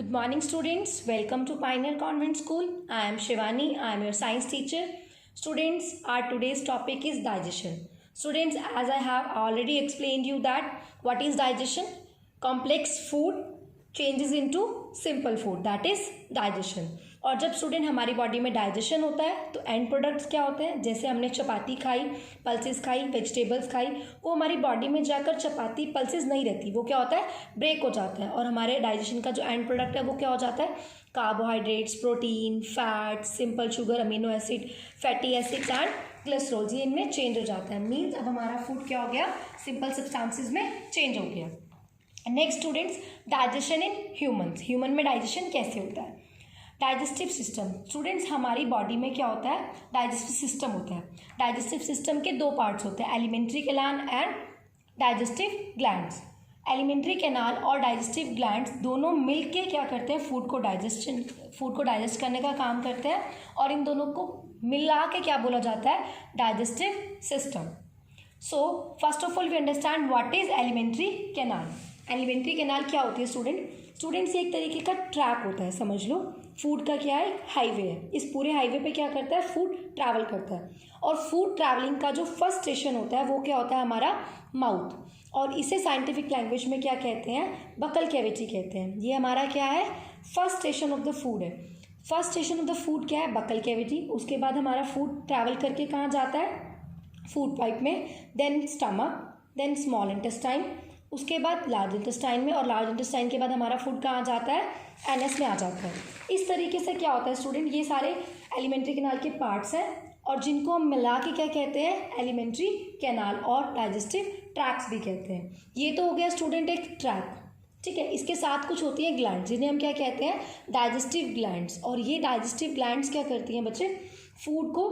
Good morning, students. Welcome to Pioneer Convent School. I am Shivani. I am your science teacher. Students, our today's topic is digestion. Students, as I have already explained you that what is digestion? Complex food changes into simple food, that is digestion. और जब student हमारी body में digestion होता है तो and products क्या होते हैं? जैसे हमने चपाती खाई, पल्सेस खाई, वेजिटेबल्स खाई, वो हमारी बॉडी में जाकर चपाती पल्सेस नहीं रहती, वो क्या होता है? ब्रेक हो जाता है और हमारे डाइजेशन का जो एंड प्रोडक्ट है वो क्या हो जाता है? Carbohydrates, protein, fat, simple sugar, amino acid, fatty acids and cholesterol, ये इनमें चेंज हो जाता है। मीन्स अब हमारा फूड क्या हो गया? सिंपल सब्सटेंसेस में चेंज हो गया। Next students, digestion in humans. Human में डाइजेशन कैसे होता है? Digestive system. स्टूडेंट्स, हमारी बॉडी में क्या होता है? डाइजेस्टिव सिस्टम होता है। डाइजेस्टिव सिस्टम के दो पार्ट्स होते हैं, alimentary canal and digestive glands. Alimentary canal और डाइजेस्टिव ग्लैंड्स दोनों मिलके क्या करते हैं? फूड को डाइजेस्ट करने का काम करते हैं और इन दोनों को मिला के क्या बोला जाता है? Digestive system. So first of all we understand what is alimentary canal. Alimentary canal क्या होती है स्टूडेंट्स? ये एक तरीके का ट्रैक होता है, समझ लो। फूड का क्या है? हाईवे है। इस पूरे हाईवे पे क्या करता है? फूड ट्रैवल करता है और फूड ट्रैवलिंग का जो फर्स्ट स्टेशन होता है वो क्या होता है? हमारा माउथ। और इसे साइंटिफिक लैंग्वेज में क्या कहते हैं? बकल कैविटी कहते हैं। ये हमारा क्या है? First station of the food है। First station of the food क्या है? Buccal cavity. उसके बाद हमारा फूड ट्रैवल करके कहाँ जाता है? फूड पाइप में, then stomach, then small intestine, उसके बाद लार्ज इंटेस्टाइन में, और लार्ज इंटेस्टाइन के बाद हमारा फूड कहाँ जाता है? एनएस में आ जाता है। इस तरीके से क्या होता है स्टूडेंट? ये सारे एलिमेंट्री कैनाल के पार्ट्स हैं और जिनको हम मिला के क्या कहते हैं? एलिमेंट्री कैनाल और डाइजेस्टिव ट्रैक्स भी कहते हैं। ये तो हो गया स्टूडेंट एक ट्रैक, ठीक है। इसके साथ कुछ होती है ग्लैंड्स, जिन्हें हम क्या कहते हैं? Digestive glands. और ये डाइजेस्टिव ग्लैंड्स क्या करती हैं बच्चे? फूड को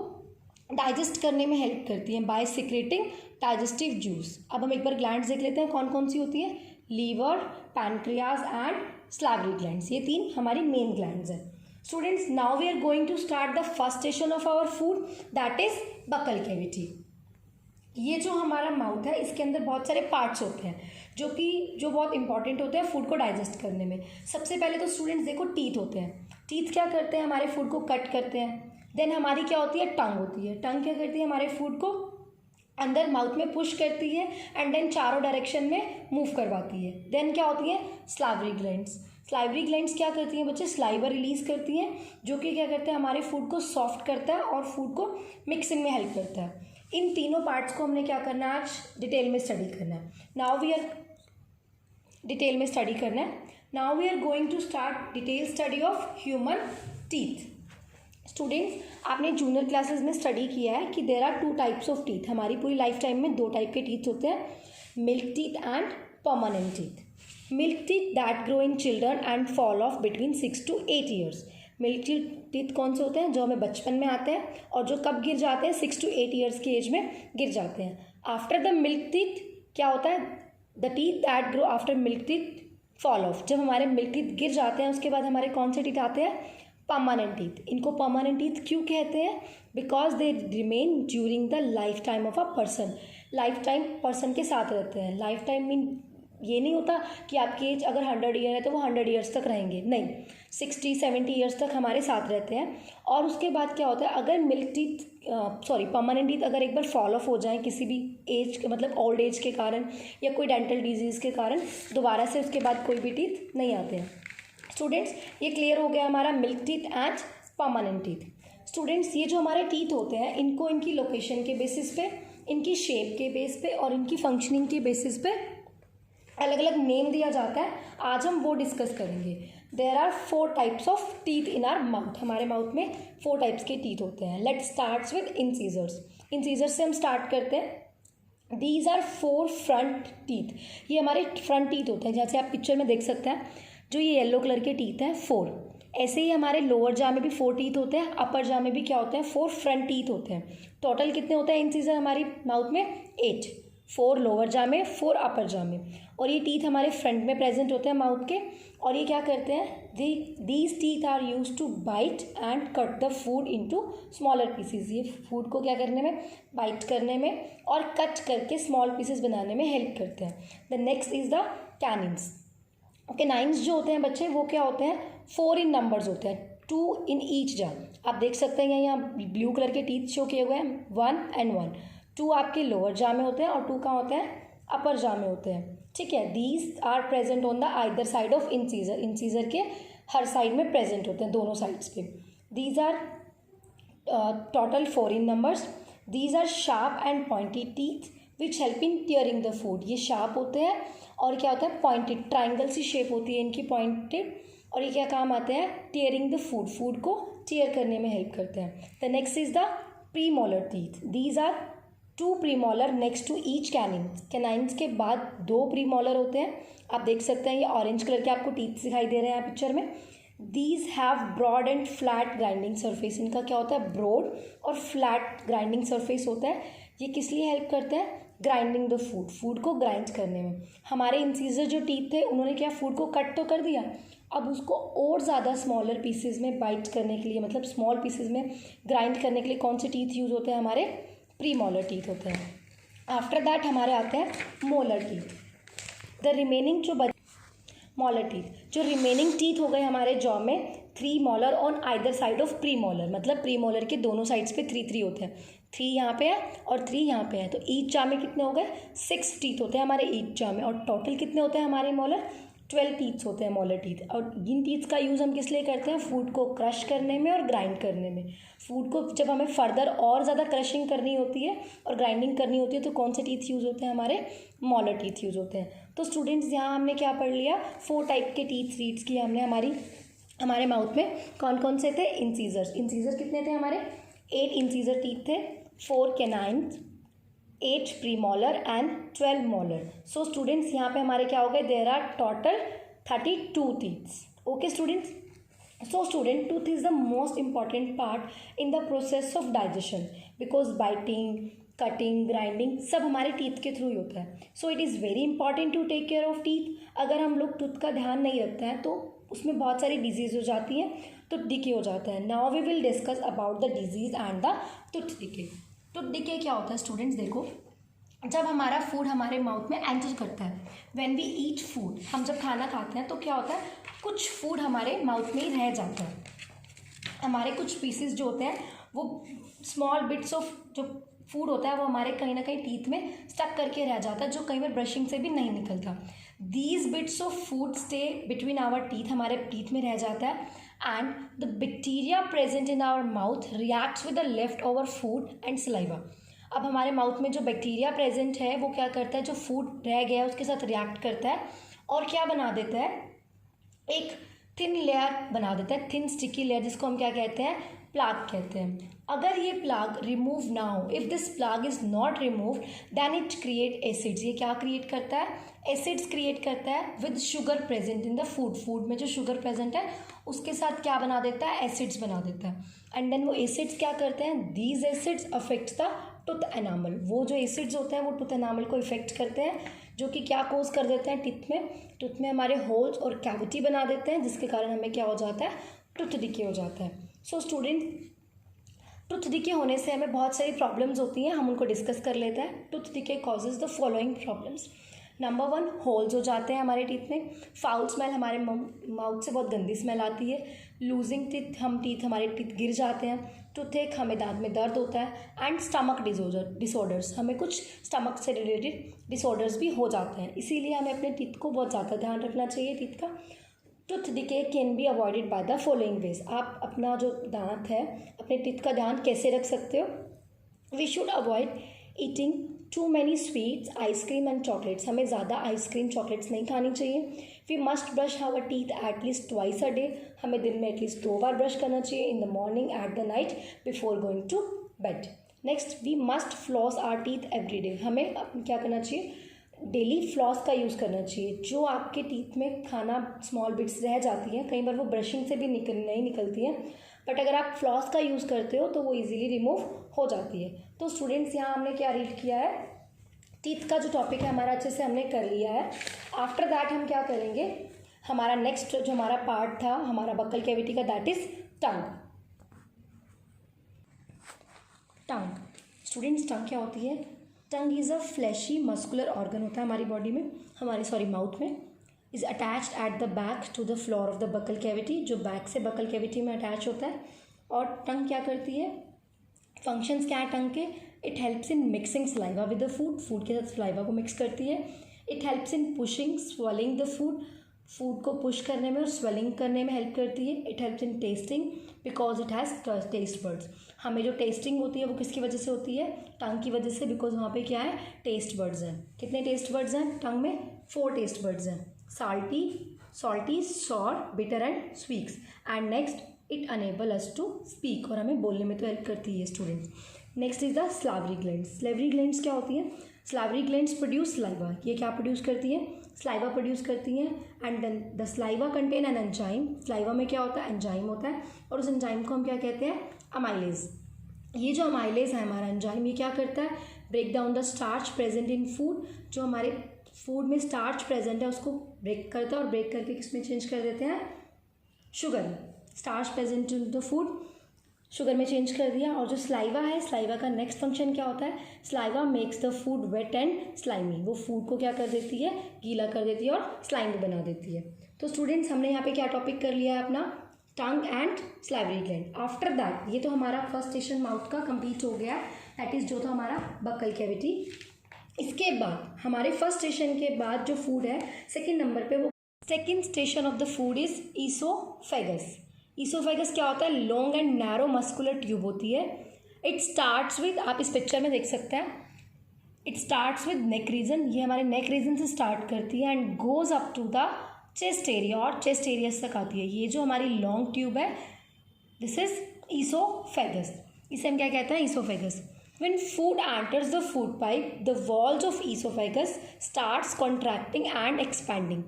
डाइजेस्ट करने में हेल्प करती हैं बाय सिक्रेटिंग डाइजेस्टिव जूस। अब हम एक बार ग्लैंड्स देख लेते हैं कौन कौन सी होती है। Liver, pancreas and salivary glands, ये तीन हमारी मेन ग्लैंड्स हैं। Students, now we are going to start the first station of our food, that is buccal cavity. ये जो हमारा माउथ है इसके अंदर बहुत सारे पार्ट्स होते हैं जो बहुत इंपॉर्टेंट होते हैं फूड को डाइजेस्ट करने में। सबसे पहले तो स्टूडेंट्स देखो, टीथ होते हैं। टीथ क्या करते हैं? हमारे फूड को कट करते हैं। देन हमारी क्या होती है? टंग होती है। टंग क्या करती है? हमारे फूड को अंदर माउथ में पुश करती है एंड देन चारों डायरेक्शन में मूव करवाती है। देन क्या होती है? Salivary glands. सलाइवरी ग्लैंड्स क्या करती हैं बच्चे? सलाइवा रिलीज करती हैं, जो कि क्या करते हैं? हमारे फूड को सॉफ्ट करता है और फूड को मिक्सिंग में हेल्प करता है। इन तीनों पार्ट्स को हमने क्या करना है? आज डिटेल में स्टडी करना है। Now we are going to start detail study of human teeth. Students, आपने जूनियर क्लासेस में स्टडी किया है कि there are 2 types of teeth. हमारी पूरी लाइफ टाइम में 2 टाइप के टीथ होते हैं, milk teeth and permanent teeth. Milk teeth that grow in children and fall of between 6 to 8 years. Milk teeth कौन से होते हैं? जो हमें बचपन में आते हैं और जो कब गिर जाते हैं? 6 to 8 ईयर्स की एज में गिर जाते हैं। आफ्टर द मिल्क टीथ क्या होता है? The teeth that grow after milk teeth fall of. जब हमारे मिल्क टीथ गिर जाते हैं उसके बाद हमारे कौन से टीथ आते हैं? Permanent teeth. इनको परमानेंट टीथ क्यों कहते हैं? Because they remain during the life time of a person. Life time person के साथ रहते हैं। लाइफ टाइम मीन ये नहीं होता कि आपकी एज अगर 100 ईयर है तो वो 100 ईयर्स तक रहेंगे, नहीं, 60-70 ईयर्स तक हमारे साथ रहते हैं। और उसके बाद क्या होता है? अगर परमानेंट टीथ अगर एक बार फॉल ऑफ हो जाए किसी भी एज मतलब ओल्ड एज के कारण या कोई डेंटल डिजीज़ के कारण, दोबारा से उसके बाद कोई भी टीथ नहीं आते हैं। स्टूडेंट्स, ये क्लियर हो गया हमारा milk teeth and permanent teeth. Students, ये जो हमारे टीथ होते हैं इनको इनकी लोकेशन के बेसिस पे, इनकी शेप के बेस पे और इनकी फंक्शनिंग के बेसिस पे अलग अलग नेम दिया जाता है। आज हम वो डिस्कस करेंगे। There are 4 types of teeth in our mouth. हमारे माउथ में 4 टाइप्स के टीथ होते हैं। Let start with incisors. Incisors से हम स्टार्ट करते हैं। These are 4 front teeth. ये हमारे फ्रंट टीथ होते हैं, जैसे आप पिक्चर में देख सकते हैं। जो ये येलो कलर के टीथ हैं 4। ऐसे ही हमारे लोअर जा में भी 4 टीथ होते हैं, अपर जा में भी क्या होते हैं? 4 फ्रंट टीथ होते हैं। टोटल कितने होते हैं इंसीजर हमारी माउथ में? 8। 4 लोअर जा में, 4 अपर जा में। और ये टीथ हमारे फ्रंट में प्रेजेंट होते हैं माउथ के। और ये क्या करते हैं? These teeth are use to bite and cut the food into smaller pieces. ये फूड को क्या करने में? बाइट करने में और कट करके स्मॉल पीसेस बनाने में हेल्प करते हैं। The next is the canines. Canines जो होते हैं बच्चे वो क्या होते हैं, 4 इन नंबर्स होते हैं, 2 इन ईच जा। आप देख सकते हैं यहाँ ब्लू कलर के टीथ शो किए हुए हैं, 1 and 1। 2 आपके लोअर जा में होते हैं और 2 कहाँ होते हैं, अपर जा में होते हैं, ठीक है। These are present on the either side of incisor, incisor के हर साइड में प्रेजेंट होते हैं, दोनों साइड्स पे। These are total 4 in numbers. These are sharp and pointy teeth which help in tearing the food. ये शार्प होते हैं और क्या होता है, पॉइंटेड, ट्राइंगल सी शेप होती है इनकी, पॉइंटेड, और ये क्या काम आते हैं, टियरिंग द फूड, फूड को टियर करने में हेल्प करते हैं। The next is the premolar teeth. These are 2 premolar next to each canine. Canines के बाद 2 प्रीमोलर होते हैं। आप देख सकते हैं ये ऑरेंज कलर के आपको टीथ दिखाई दे रहे हैं पिक्चर में। These have broad and flat grinding surface. इनका क्या होता है, ब्रॉड और फ्लैट ग्राइंडिंग सरफेस होता है। ये किस लिए हेल्प करते हैं, ग्राइंडिंग द फूड, फूड को ग्राइंड करने में। हमारे इंसीजर जो टीथ थे उन्होंने क्या, फूड को कट तो कर दिया, अब उसको और ज़्यादा स्मॉलर पीसेज में बाइट करने के लिए, मतलब स्मॉल पीसेज में ग्राइंड करने के लिए कौन से टीथ यूज़ होते हैं, हमारे प्रीमोलर टीथ होते हैं। आफ्टर दैट हमारे आते हैं मोलर टीथ। द रिमेनिंग जो मोलर टीथ, जो रिमेनिंग टीथ हो गए हमारे जॉ में, 3 molar on either side of premolar, मतलब प्रीमोलर के दोनों साइड्स पे 3 होते हैं। 3 यहाँ पे है और 3 यहाँ पे है, तो ईच जॉ में कितने हो गए, 6 टीथ होते हैं हमारे ईच जॉ में, और टोटल कितने होते हैं हमारे मोलर, 12 टीथ्स होते हैं मोलर टीथ। और इन टीथ्स का यूज़ हम किस लिए करते हैं, फूड को क्रश करने में और ग्राइंड करने में। फूड को जब हमें फर्दर और ज़्यादा क्रशिंग करनी होती है और ग्राइंडिंग करनी होती है तो कौन से टीथ यूज़ होते हैं, हमारे मोलर टीथ यूज़ होते हैं। तो स्टूडेंट्स यहाँ हमने क्या पढ़ लिया, 4 टाइप के टीथ रीड्स किए हमने हमारे माउथ में। कौन कौन से थे, इंसीजर्स। इंसीजर कितने थे हमारे, 8 इंसीजर टीथ थे, 4 canines, 8 premolar and 12 molar. So students यहाँ पे हमारे क्या हो गए, there are total 32 teeths. Okay students, so student, tooth is the most important part in the process of digestion, because biting, cutting, grinding सब हमारे teeth के थ्रू ही होता है। So it is very important to take care of teeth. अगर हम लोग tooth का ध्यान नहीं रखते हैं तो उसमें बहुत सारी डिजीज़ हो जाती हैं, टूथ डिके हो जाता है। Now we will discuss about the disease and the tooth decay. Tooth decay क्या होता है स्टूडेंट्स, देखो, जब हमारा फूड हमारे माउथ में एंटर करता है, व्हेन वी ईट फूड, हम जब खाना खाते हैं तो क्या होता है, कुछ फूड हमारे माउथ में ही रह जाता है। हमारे कुछ पीसेस जो होते हैं वो स्मॉल बिट्स ऑफ जो फूड होता है वो हमारे कहीं ना कहीं टीथ में स्टक करके रह जाता है, जो कई बार ब्रशिंग से भी नहीं निकलता। These bits of food stay between our teeth, हमारे टीथ में रह जाता है, and the bacteria present in our mouth reacts with the left over food and saliva. अब हमारे माउथ में जो बैक्टीरिया प्रेजेंट है वो क्या करता है, जो फूड रह गया है उसके साथ रिएक्ट करता है और क्या बना देता है, एक थिन लेयर बना देता है, थिन स्टिकी लेयर, जिसको हम क्या कहते हैं, प्लाग कहते हैं। अगर ये प्लाग रिमूव ना हो, if this plaque is not remove, then it create acids. ये क्या क्रिएट करता है, एसिड्स क्रिएट करता है with sugar present in the food. Food में जो शुगर प्रेजेंट है उसके साथ क्या बना देता है, एसिड्स बना देता है। एंड देन वो एसिड्स क्या करते हैं, these acids affects the tooth enamel. वो जो एसिड्स होते हैं वो टूथ एनामल को इफेक्ट करते हैं, जो कि क्या कोज कर देते हैं, टूथ में हमारे होल्स और कैविटी बना देते हैं, जिसके कारण हमें क्या हो जाता है, टूथ डिके हो जाता है। सो स्टूडेंट, टूथ डिके होने से हमें बहुत सारी प्रॉब्लम्स होती हैं, हम उनको डिस्कस कर लेते हैं। Tooth decay causes the following problems. Number 1, holes हो जाते हैं हमारे टीथ में। फाउल स्मेल, हमारे माउथ से बहुत गंदी स्मेल आती है। लूजिंग टीथ, हमारे टीथ गिर जाते हैं। टूथेक, हमें दांत में दर्द होता है। एंड स्टमक डिसऑर्डर्स, हमें कुछ स्टमक से रिलेटेड डिसऑर्डर्स भी हो जाते हैं। इसीलिए हमें अपने टीथ को बहुत ज़्यादा ध्यान रखना चाहिए टीथ का। Tooth decay can be avoided by the following veg. आप अपना जो दांत है, अपने टीथ का ध्यान कैसे रख सकते हो, we should avoid eating too many sweets, ice cream and chocolates. हमें ज़्यादा आइसक्रीम चॉकलेट्स नहीं खानी चाहिए। We must brush our teeth at least twice a day. हमें दिन में एटलीस्ट 2 बार ब्रश करना चाहिए, in the morning, at the night, before going to bed. Next, we must floss our teeth every day. हमें क्या करना चाहिए, डेली फ्लॉस का यूज़ करना चाहिए। जो आपके टीथ में खाना स्मॉल बिट्स रह जाती हैं, कई बार वो ब्रशिंग से भी नहीं निकलती हैं, बट अगर आप फ्लॉस का यूज़ करते हो तो वो इजीली रिमूव हो जाती है। तो स्टूडेंट्स, यहाँ हमने क्या रीड किया है, टीथ का जो टॉपिक है हमारा अच्छे से हमने कर लिया है। आफ्टर दैट हम क्या करेंगे, हमारा नेक्स्ट जो हमारा पार्ट था हमारा बक्कल कैविटी का, that is tongue. Students, tongue क्या होती है, tongue is a fleshy muscular organ होता है हमारी बॉडी में, माउथ में। Is attached at the back to the floor of the buccal cavity, जो बैक से बकल कैविटी में अटैच होता है। और टंग क्या करती है, फंक्शंस क्या है टंग के, it helps in mixing saliva with the food, food के साथ सलाइवा को मिक्स करती है। It helps in pushing swelling the food, food को पुश करने में और स्वेलिंग करने में हेल्प करती है। It helps in testing because it has taste buds, हमें जो टेस्टिंग होती है वो किसकी वजह से होती है, टंग की वजह से, बिकॉज वहाँ पे क्या है, टेस्ट बर्ड्स हैं। कितने टेस्ट बर्ड्स हैं टंग में, 4 टेस्ट बर्ड्स हैं, salty, sour, bitter and sweets. And next it enable us to speak, और हमें बोलने में तो हेल्प करती है students. Next is the salivary glands. Salivary glands क्या होती है, स्लावरी ग्लैंड्स प्रोड्यूस सलाइवा, ये क्या प्रोड्यूस करती है, सलाइवा प्रोड्यूस करती हैं। And then the saliva contain an enzyme, saliva में क्या होता है, एंजाइम होता है, और उस एंजाइम को हम क्या कहते हैं, अमाइलेज। ये जो अमाइलेज है हमारा एंजाइम, ये क्या करता है, break down the starch present in food, जो हमारे फूड में स्टार्च प्रेजेंट है उसको ब्रेक करता है, और ब्रेक करके किसमें चेंज कर देते हैं, sugar. Starch present in the food, sugar में चेंज कर दिया। और जो स्लाइवा है, स्लाइवा का नेक्स्ट फंक्शन क्या होता है, saliva makes the food wet and slimy, वो फूड को क्या कर देती है, गीला कर देती है और स्लाइमी बना देती है। तो स्टूडेंट्स हमने यहाँ पे क्या टॉपिक कर लिया है अपना, tongue and salivary gland. After that, ये तो हमारा फर्स्ट स्टेशन माउथ का कंप्लीट हो गया, दैट इज जो था हमारा बकल कैविटी। इसके बाद हमारे फर्स्ट स्टेशन के बाद जो फूड है सेकेंड नंबर पे, वो second station of the food is oesophagus. Oesophagus क्या होता है, long and narrow muscular tube होती है। इट स्टार्ट्स विद, आप इस पिक्चर में देख सकते हैं, it starts with neck region, ये हमारे नेक रीजन से स्टार्ट करती है and goes up to the chest area, और चेस्ट एरिया तक आती है। ये जो हमारी लॉन्ग ट्यूब है, दिस इज ईसोफेगस, इसे हम क्या कहते हैं, oesophagus. When food enters the food pipe, the walls of esophagus starts contracting and expanding.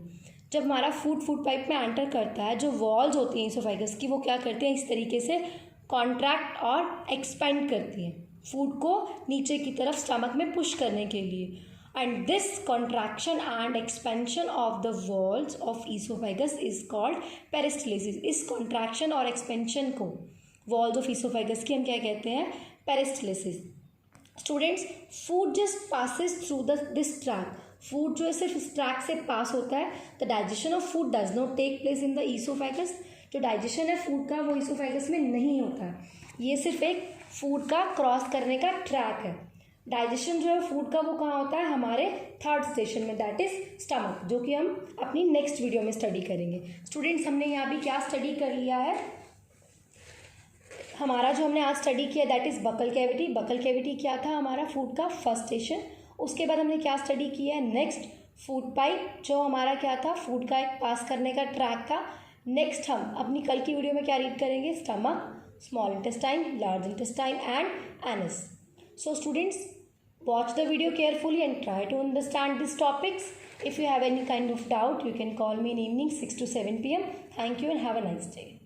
जब हमारा फूड पाइप में एंटर करता है, जो वॉल्स होती हैं ईसोफेगस की, वो क्या करती हैं, इस तरीके से कॉन्ट्रैक्ट और एक्सपेंड करती हैं फूड को नीचे की तरफ स्टमक में पुश करने के लिए। And this contraction and expansion of the walls of oesophagus is called peristalsis. इस कॉन्ट्रैक्शन और एक्सपेंशन को वॉल्स ऑफ ईसोफेगस की हम क्या कहते हैं, peristalsis. Students, food just passes through this track, food जो है सिर्फ इस ट्रैक से पास होता है। The digestion of food does not take place in the oesophagus, जो डाइजेशन है फूड का वो ईसोफेगस में नहीं होता है, ये सिर्फ एक फूड का क्रॉस करने का ट्रैक है। डाइजेशन जो है फूड का वो कहाँ होता है, हमारे थर्ड स्टेशन में, दैट इज स्टमक, जो कि हम अपनी नेक्स्ट वीडियो में स्टडी करेंगे। स्टूडेंट्स, हमने यहाँ भी क्या स्टडी कर लिया है, हमारा जो हमने आज स्टडी किया that is buccal cavity. Buccal cavity क्या था हमारा फूड का फर्स्ट स्टेशन। उसके बाद हमने क्या स्टडी किया है, नेक्स्ट फूड पाइप, जो हमारा क्या था, फूड का एक पास करने का ट्रैक का। नेक्स्ट हम अपनी कल की वीडियो में क्या रीड करेंगे, stomach, small intestine, large intestine and anus. So students, watch the video carefully and try to understand these topics. If you have any kind of doubt, you can call me in evening 6 to 7 p.m. Thank you and have a nice day.